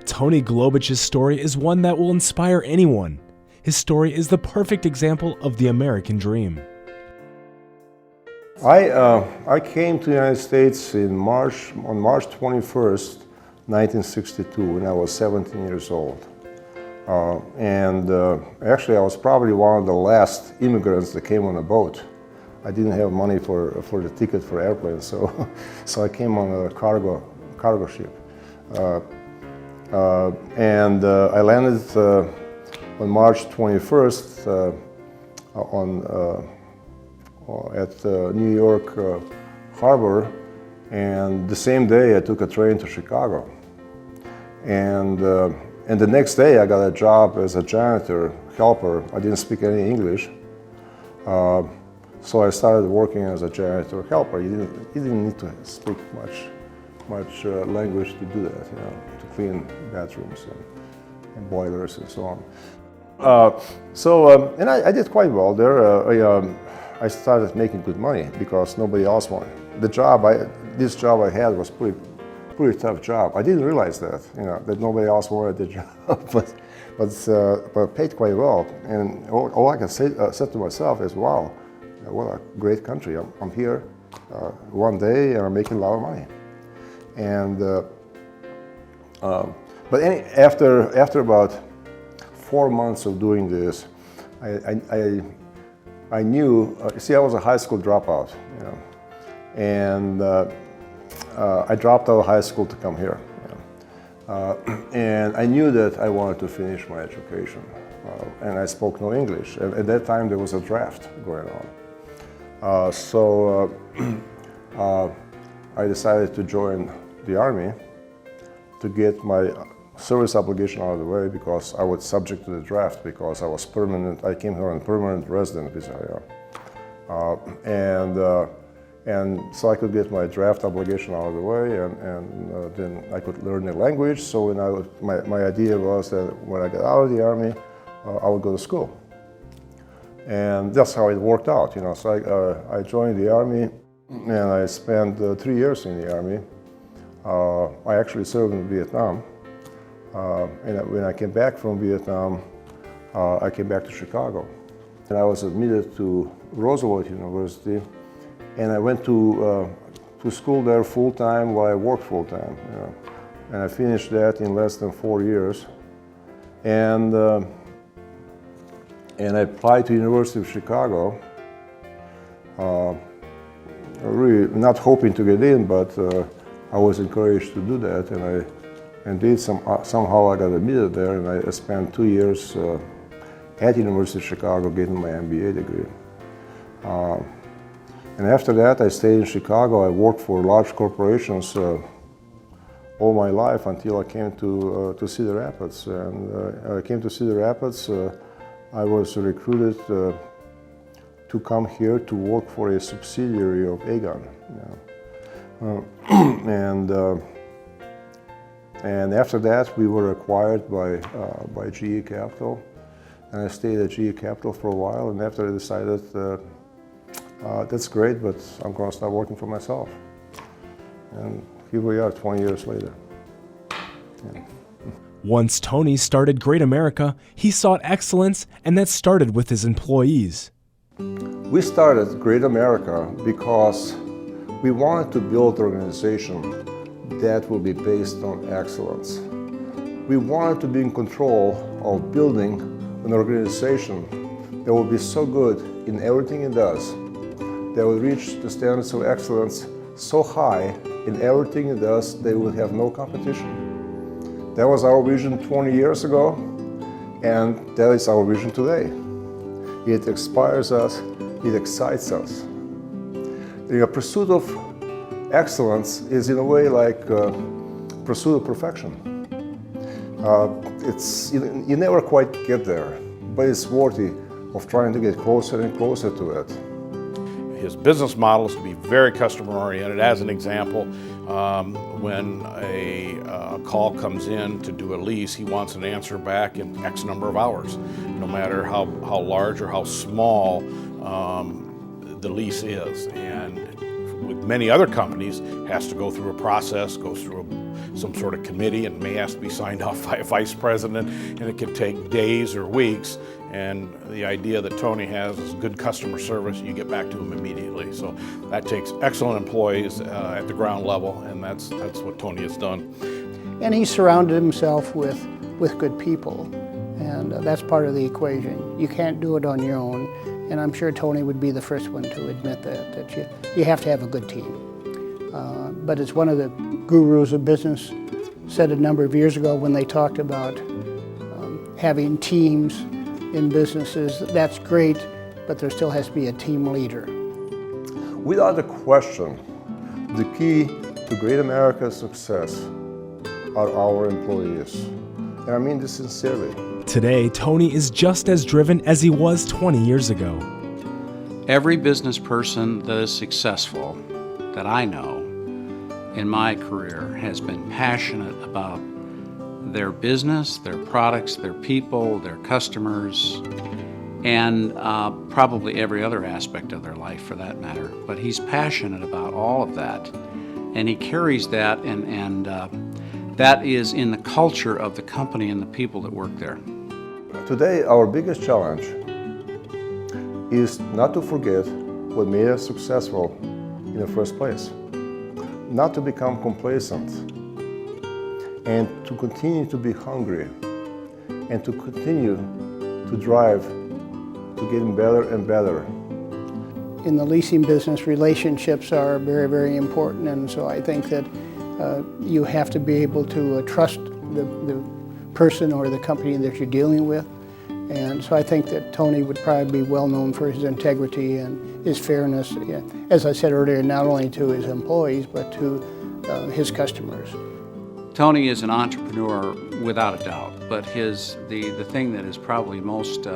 Tony Golobic's story is one that will inspire anyone. His story is the perfect example of the American dream. I came to the United States on March 21st, 1962, when I was 17 years old. Actually, I was probably one of the last immigrants that came on a boat. I didn't have money for the ticket for airplane, so I came on a cargo ship. I landed on March 21st at New York Harbor, and the same day I took a train to Chicago. And the next day I got a job as a janitor helper. I didn't speak any English, so I started working as a janitor helper. You didn't need to speak much language to do that, to clean bathrooms and boilers and so on. And I did quite well there. I started making good money because nobody else wanted. This job I had was pretty tough job. I didn't realize that, that nobody else wanted the job, but paid quite well. And all I can say said to myself is, wow, what a great country. I'm here one day and I'm making a lot of money. And after about 4 months of doing this, I knew. I was a high school dropout, and I dropped out of high school to come here. And I knew that I wanted to finish my education, and I spoke no English. And at that time, there was a draft going on. I decided to join the Army to get my service obligation out of the way, because I was subject to the draft because I was permanent. I came here on permanent resident visa, and so I could get my draft obligation out of the way, and then I could learn the language. So my idea was that when I got out of the Army, I would go to school, and that's how it worked out, So I joined the Army, and I spent 3 years in the Army. I actually served in Vietnam. And when I came back from Vietnam, I came back to Chicago. And I was admitted to Roosevelt University, and I went to school there full-time while I worked full-time. And I finished that in less than 4 years. And I applied to University of Chicago, really not hoping to get in, but I was encouraged to do that, and somehow I got admitted there, and I spent 2 years at University of Chicago getting my MBA degree. And after that, I stayed in Chicago. I worked for large corporations all my life until I came to Cedar Rapids. And I came to Cedar Rapids. I was recruited to come here to work for a subsidiary of Aegon. And after that, we were acquired by GE Capital, and I stayed at GE Capital for a while. And after I decided, that's great, but I'm going to start working for myself. And here we are, 20 years later. Yeah. Once Tony started Great America, he sought excellence, and that started with his employees. We started Great America because we wanted to build an organization that will be based on excellence. We wanted to be in control of building an organization that will be so good in everything it does, that will reach the standards of excellence so high in everything it does, they will have no competition. That was our vision 20 years ago, and that is our vision today. It inspires us, it excites us. The pursuit of excellence is in a way like pursuit of perfection. You never quite get there, but it's worthy of trying to get closer and closer to it. His business model is to be very customer-oriented. As an example, when a call comes in to do a lease, he wants an answer back in X number of hours, no matter how large or how small the lease is. And with many other companies, has to go through a process, goes through some sort of committee, and may have to be signed off by a vice president, and it can take days or weeks. And the idea that Tony has is good customer service, you get back to him immediately. So that takes excellent employees at the ground level, and that's what Tony has done. And he surrounded himself with good people, and that's part of the equation. You can't do it on your own, and I'm sure Tony would be the first one to admit that you have to have a good team. But it's one of the gurus of business said a number of years ago when they talked about having teams in businesses. That's great, but there still has to be a team leader. Without a question, the key to great America's success are our employees. And I mean this sincerely. Today, Tony is just as driven as he was 20 years ago. Every business person that is successful that I know in my career has been passionate about their business, their products, their people, their customers, and probably every other aspect of their life for that matter. But he's passionate about all of that, and he carries that, and that is in the culture of the company and the people that work there. Today, our biggest challenge is not to forget what made us successful in the first place, not to become complacent, and to continue to be hungry, and to continue to drive to getting better and better. In the leasing business, relationships are very, very important, and so I think that you have to be able to trust the person or the company that you're dealing with. And so I think that Tony would probably be well known for his integrity and his fairness, as I said earlier, not only to his employees, but to his customers. Tony is an entrepreneur without a doubt, but the thing that is probably most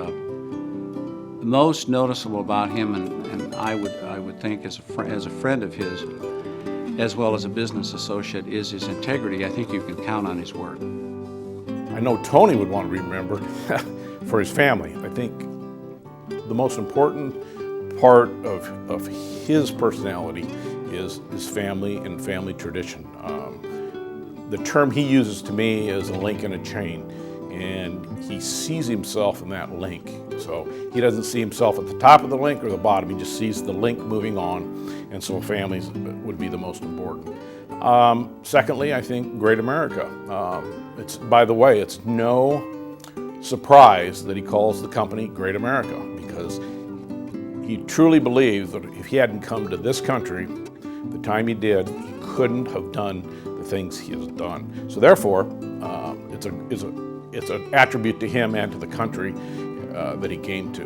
noticeable about him, and I would think as a friend of his, as well as a business associate, is his integrity. I think you can count on his word. I know Tony would want to be remembered for his family. I think the most important part of his personality is his family and family tradition. The term he uses to me is a link in a chain, and he sees himself in that link. So he doesn't see himself at the top of the link or the bottom, he just sees the link moving on, and so families would be the most important. Secondly, I think great America. By the way, it's no surprise that he calls the company Great America, because he truly believes that if he hadn't come to this country the time he did, he couldn't have done the things he has done. So therefore, it's an attribute to him and to the country that he came to.